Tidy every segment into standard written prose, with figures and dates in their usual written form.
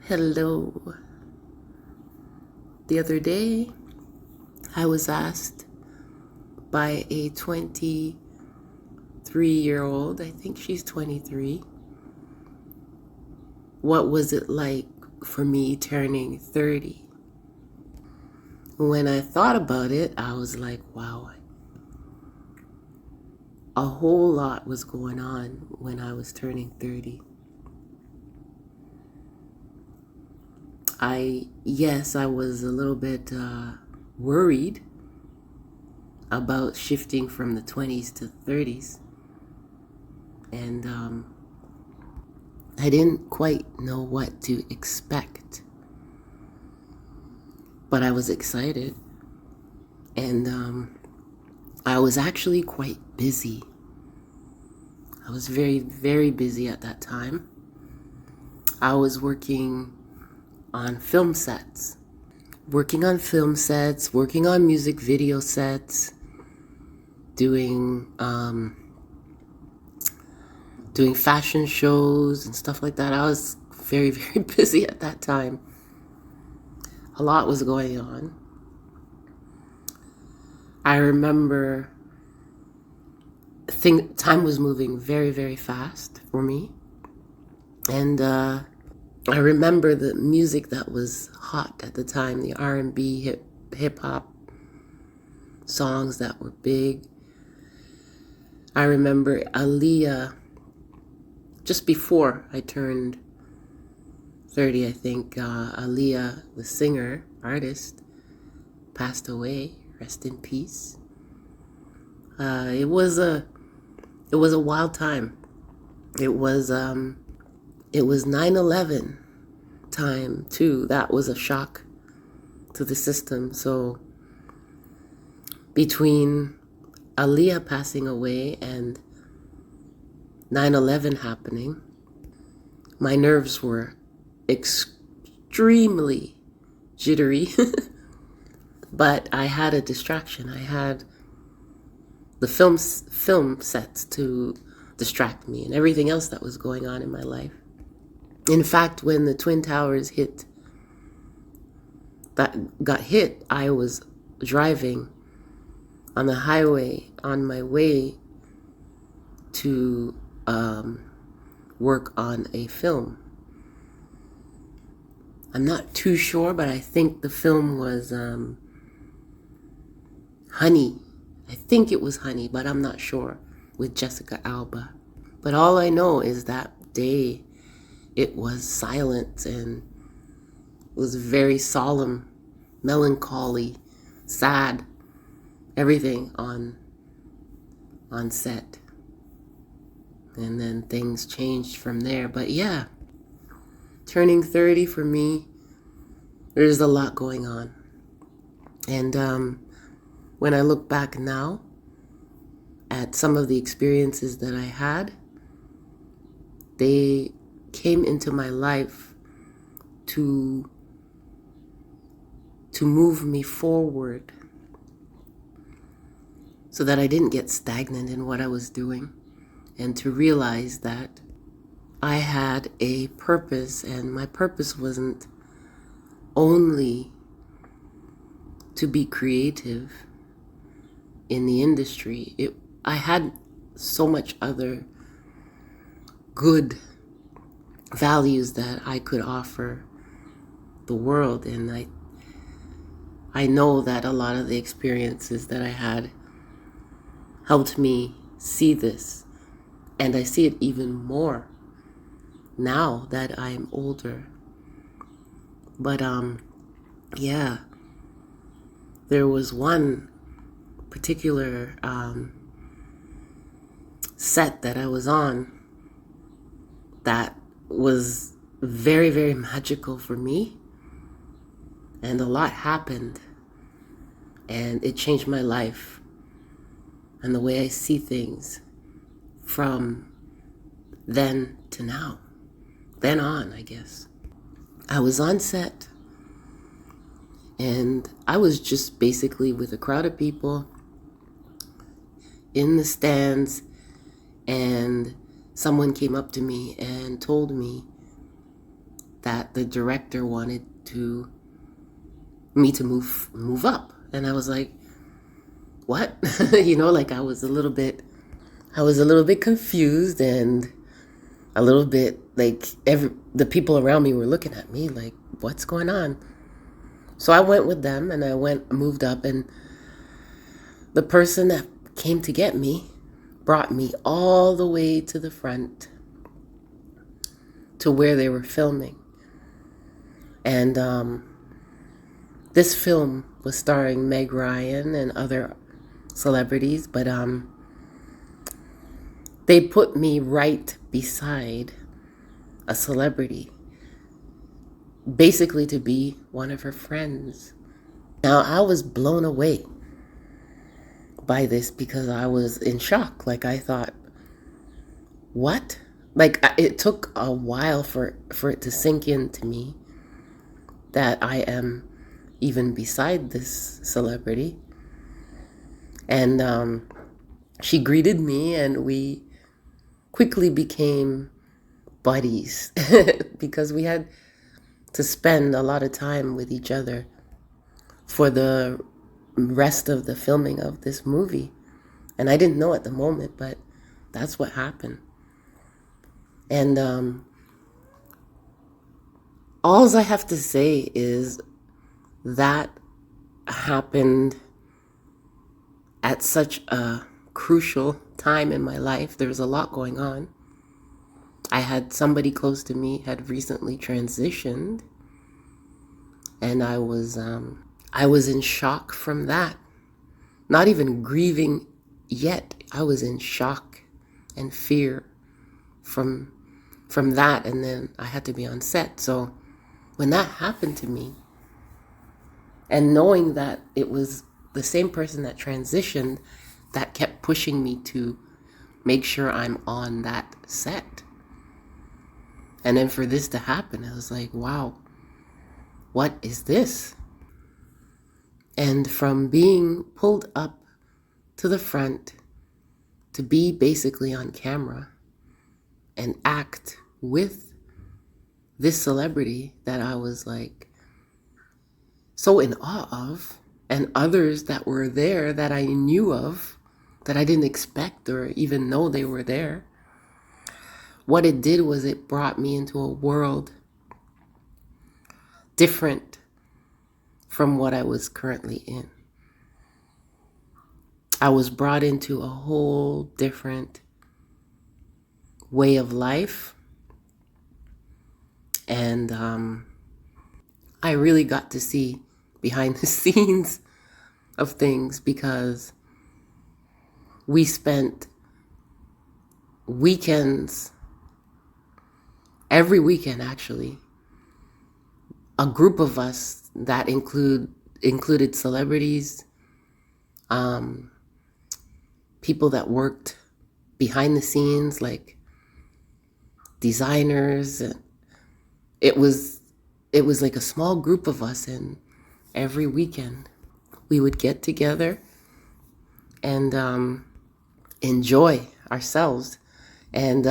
Hello. The other day, I was asked by a 23-year-old, I think she's 23, what was it like for me turning 30? When I thought about it, I was like, wow, a whole lot was going on when I was turning 30. Yes, I was a little bit worried about shifting from the 20s to 30s. And I didn't quite know what to expect. But I was excited. And I was actually quite busy. I was very, very busy at that time. I was working on film sets. Working on music video sets, doing fashion shows and stuff like that. I was very, very busy at that time. A lot was going on. I remember time was moving very, very fast for me. And I remember the music that was hot at the time, the R&B, hip-hop songs that were big. I remember Aaliyah, just before I turned 30, I think, Aaliyah, the singer, artist, passed away. Rest in peace. It was a wild time. It was 9/11 time too. That was a shock to the system. So between Aaliyah passing away and 9/11 happening, my nerves were extremely jittery. But I had a distraction. I had the film sets to distract me and everything else that was going on in my life. In fact, when the Twin Towers got hit, I was driving on the highway on my way to work on a film. I'm not too sure, but I think the film was Honey. I think it was Honey, but I'm not sure, with Jessica Alba. But all I know is that day it was silent and it was very solemn, melancholy, sad, everything on set. And then things changed from there. But yeah, turning 30 for me, there's a lot going on. And when I look back now at some of the experiences that I had, they came into my life to move me forward so that I didn't get stagnant in what I was doing, and to realize that I had a purpose, and my purpose wasn't only to be creative in the industry. I had so much other good values that I could offer the world, and I know that a lot of the experiences that I had helped me see this, and I see it even more now that I'm older. But yeah, there was one particular set that I was on that was very, very magical for me, and a lot happened, and it changed my life and the way I see things from then to now. Then on, I guess. I was on set, and I was just basically with a crowd of people in the stands, and someone came up to me and told me that the director wanted me to move up. And I was like, what? Like I was a little bit confused and a little bit like the people around me were looking at me like, what's going on? So I went with them and moved up, and the person that came to get me brought me all the way to the front to where they were filming. And this film was starring Meg Ryan and other celebrities, but they put me right beside a celebrity, basically to be one of her friends. Now, I was blown away by this because I was in shock. Like, I thought, what? Like, it took a while for it to sink into me that I am even beside this celebrity. And she greeted me, and we quickly became buddies because we had to spend a lot of time with each other for the rest of the filming of this movie. And I didn't know at the moment, but that's what happened. And all I have to say is that happened at such a crucial time in my life. There was a lot going on. I had somebody close to me had recently transitioned, and I was in shock from that. Not even grieving yet. I was in shock and fear from that, and then I had to be on set. So when that happened to me, and knowing that it was the same person that transitioned that kept pushing me to make sure I'm on that set. And then for this to happen, I was like, wow, what is this? And from being pulled up to the front to be basically on camera and act with this celebrity that I was like so in awe of, and others that were there that I knew of, that I didn't expect or even know they were there. What it did was it brought me into a world different from what I was currently in. I was brought into a whole different way of life. And I really got to see behind the scenes of things, because we spent weekends, every weekend actually, a group of us that included celebrities, people that worked behind the scenes, like designers. It was like a small group of us, and every weekend we would get together and enjoy ourselves. And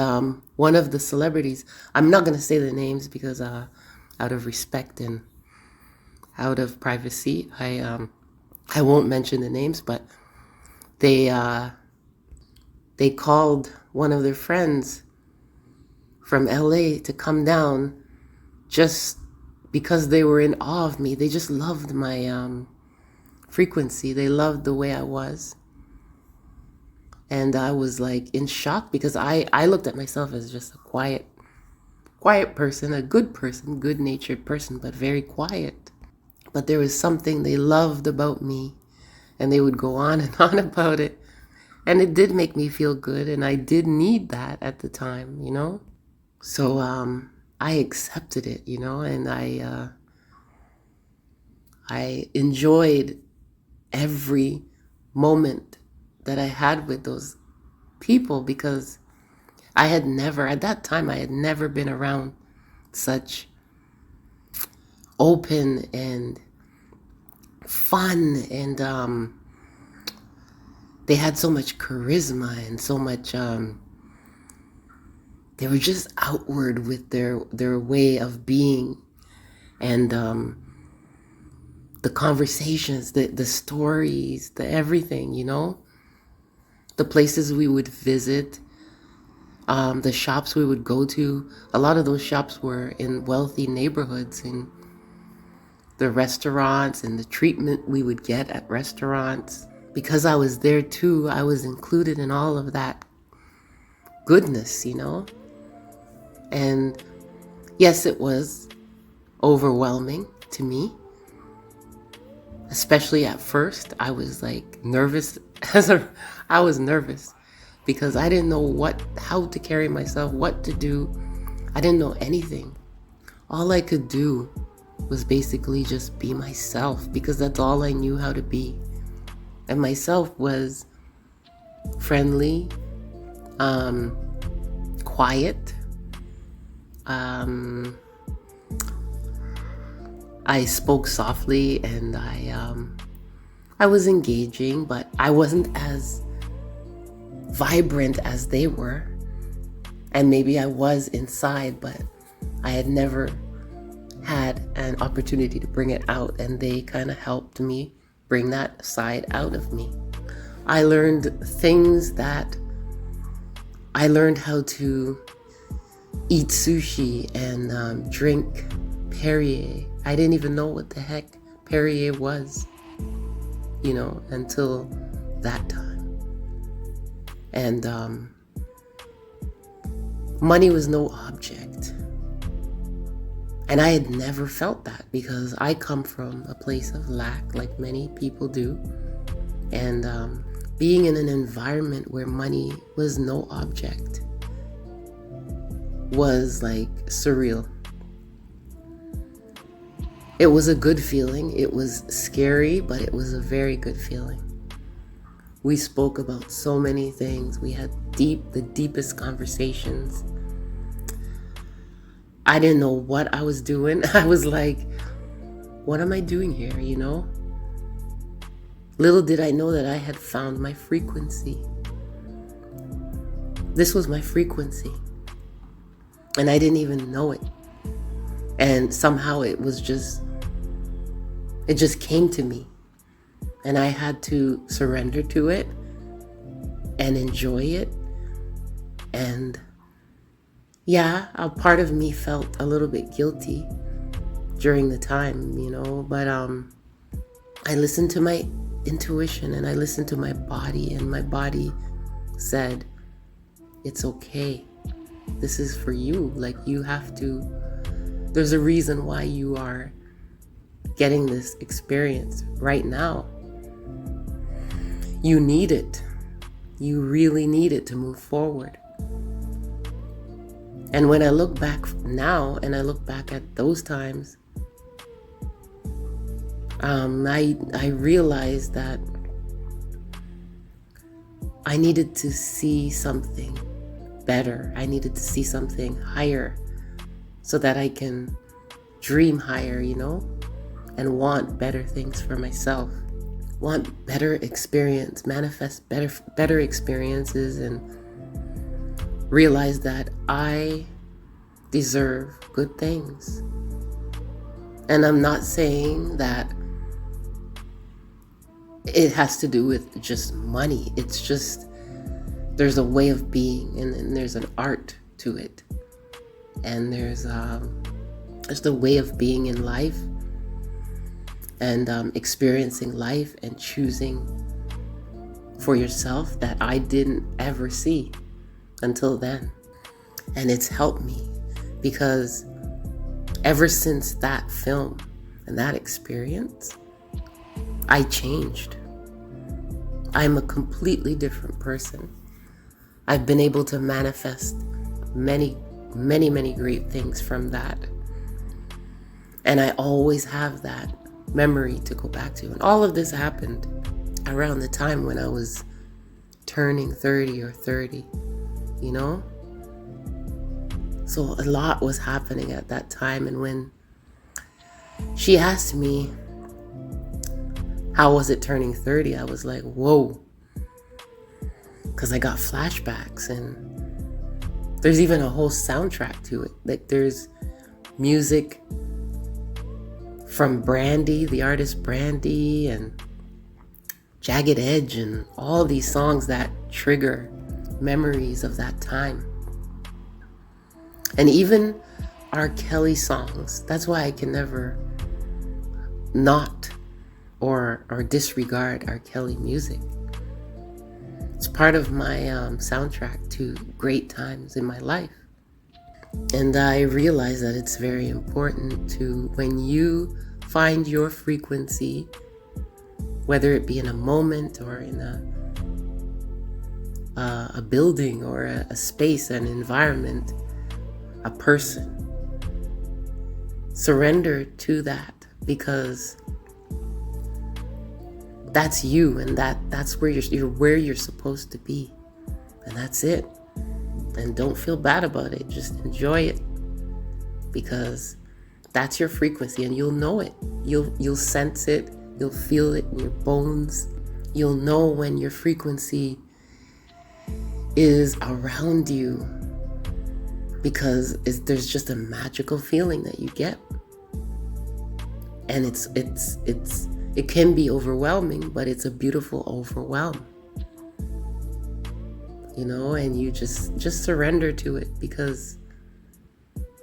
one of the celebrities, I'm not going to say the names because out of respect and out of privacy, I won't mention the names, but they called one of their friends from LA to come down just because they were in awe of me. They just loved my frequency. They loved the way I was. And I was like in shock because I looked at myself as just a quiet person, a good person, good-natured person, but very quiet. But there was something they loved about me, and they would go on and on about it. And it did make me feel good, and I did need that at the time, So I accepted it, and I enjoyed every moment that I had with those people, because at that time, I had never been around such open and fun, and they had so much charisma and so much they were just outward with their way of being, and the conversations, the stories, the everything, the places we would visit, the shops we would go to. A lot of those shops were in wealthy neighborhoods, and the restaurants and the treatment we would get at restaurants. Because I was there too, I was included in all of that goodness, And yes, it was overwhelming to me. Especially at first, I was like nervous. I was nervous because I didn't know how to carry myself, what to do. I didn't know anything. All I could do was basically just be myself, because that's all I knew how to be. And myself was friendly, quiet. I spoke softly, and I was engaging, but I wasn't as vibrant as they were. And maybe I was inside, but I had never had an opportunity to bring it out, and they kind of helped me bring that side out of me. I learned how to eat sushi and drink Perrier. I didn't even know what the heck Perrier was, until that time. And money was no object. And I had never felt that, because I come from a place of lack, like many people do. And being in an environment where money was no object was like surreal. It was a good feeling. It was scary, but it was a very good feeling. We spoke about so many things. We had the deepest conversations. I didn't know what I was doing. I was like, what am I doing here, Little did I know that I had found my frequency. This was my frequency. And I didn't even know it. And somehow it just came to me. And I had to surrender to it and enjoy it. And yeah, a part of me felt a little bit guilty during the time, but I listened to my intuition, and I listened to my body, and my body said, it's okay. This is for you. Like, there's a reason why you are getting this experience right now. You need it. You really need it to move forward. And when I look back now, and I look back at those times, I realized that I needed to see something better. I needed to see something higher so that I can dream higher, and want better things for myself. Want better experience, manifest better experiences, and realize that I deserve good things. And I'm not saying that it has to do with just money. It's just, there's a way of being, and there's an art to it. And there's the way of being in life, and experiencing life and choosing for yourself that I didn't ever see until then. And it's helped me, because ever since that film and that experience, I changed. I'm a completely different person. I've been able to manifest many, many, many great things from that. And I always have that memory to go back to. And all of this happened around the time when I was turning 30 or 30, So a lot was happening at that time. And when she asked me, how was it turning 30? I was like, whoa. Because I got flashbacks, and There's even a whole soundtrack to it. Like there's music from Brandy, the artist Brandy, and Jagged Edge, and all these songs that trigger memories of that time. And even R. Kelly songs. That's why I can never not or disregard R. Kelly music. It's part of my soundtrack to great times in my life. And I realize that it's very important to, when you find your frequency, whether it be in a moment or in a building or a space, an environment, a person, surrender to that, because that's you, and that's where you're where you're supposed to be, and that's it. And don't feel bad about it. Just enjoy it, because that's your frequency, and you'll know it. You'll sense it. You'll feel it in your bones. You'll know when your frequency is around you, because there's just a magical feeling that you get. And it can be overwhelming, but it's a beautiful overwhelm. You know, and you just surrender to it, because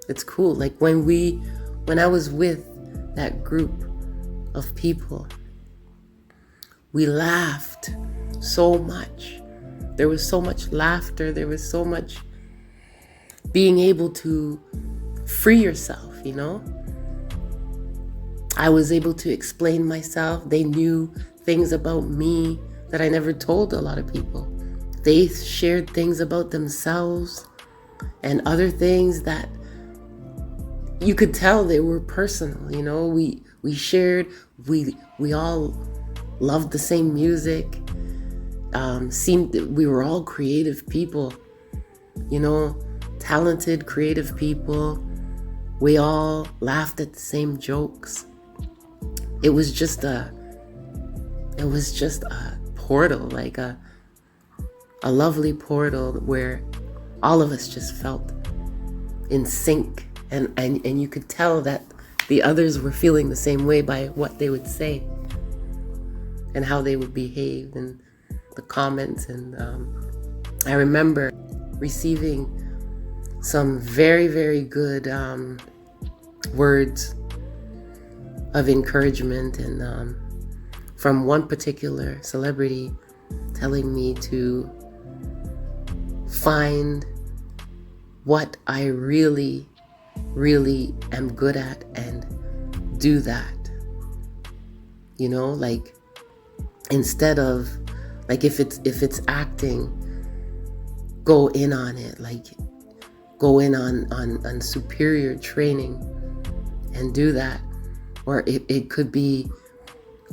it's cool. Like when I was with that group of people, we laughed so much. There was so much laughter. There was so much being able to free yourself, you know? I was able to explain myself. They knew things about me that I never told a lot of people. They shared things about themselves and other things that you could tell they were personal. You know, we shared, we all loved the same music. Seemed that we were all creative people, you know, talented, creative people. We all laughed at the same jokes. It was just a portal, like a lovely portal where all of us just felt in sync, and you could tell that the others were feeling the same way by what they would say and how they would behave and the comments. And I remember receiving some very, very good words of encouragement, and from one particular celebrity telling me to find what I really, really am good at and do that. You know, like instead of, like if it's acting, go in on it, like go in on superior training and do that. Or it could be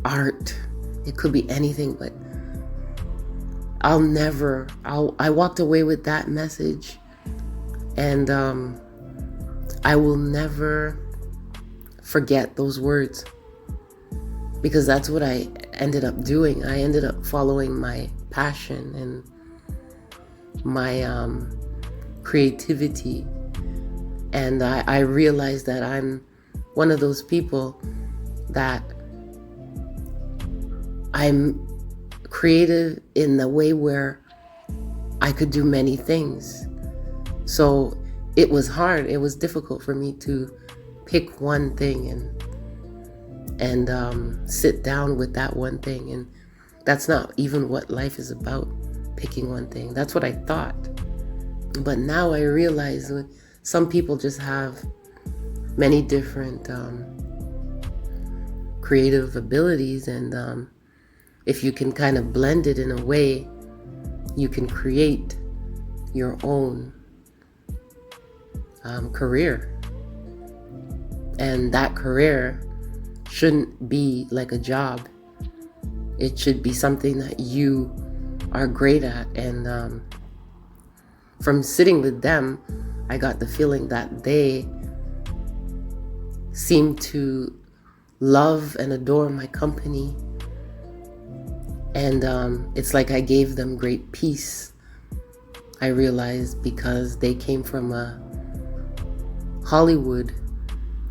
art, it could be anything, but I walked away with that message, and I will never forget those words, because that's what I ended up doing. I ended up following my passion and my creativity, and I realized that I'm one of those people that I'm creative in the way where I could do many things. So it was hard. It was difficult for me to pick one thing and sit down with that one thing. And that's not even what life is about, picking one thing. That's what I thought. But now I realize that some people just have many different creative abilities, and if you can kind of blend it in a way, you can create your own career. And that career shouldn't be like a job. It should be something that you are great at. And from sitting with them, I got the feeling that they seem to love and adore my company, and it's like I gave them great peace. I realized because they came from a Hollywood,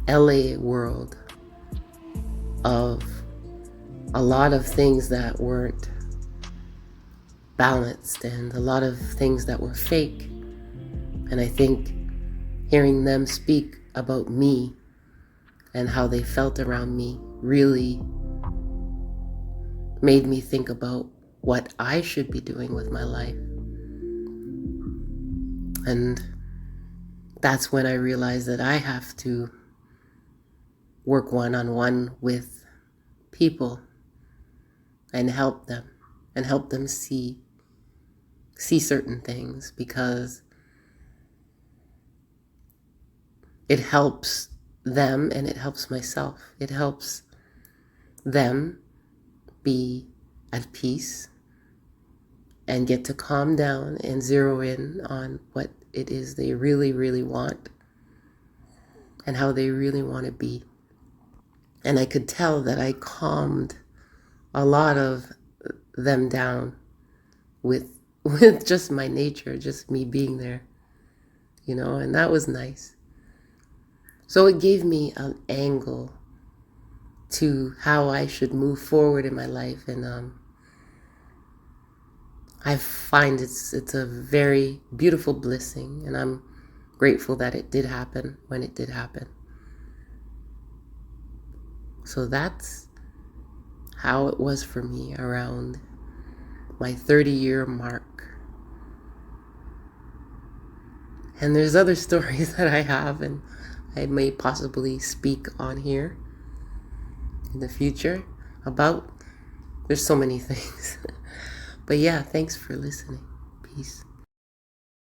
LA world of a lot of things that weren't balanced and a lot of things that were fake. And I think hearing them speak about me and how they felt around me really made me think about what I should be doing with my life. And that's when I realized that I have to work one-on-one with people and help them see certain things, because it helps them and it helps myself. It helps them be at peace and get to calm down and zero in on what it is they really, really want and how they really want to be. And I could tell that I calmed a lot of them down with just my nature, just me being there, and that was nice. So it gave me an angle to how I should move forward in my life, and I find it's a very beautiful blessing, and I'm grateful that it did happen when it did happen. So that's how it was for me around my 30-year mark. And there's other stories that I have, and I may possibly speak on here in the future about. There's so many things. But yeah, thanks for listening. Peace.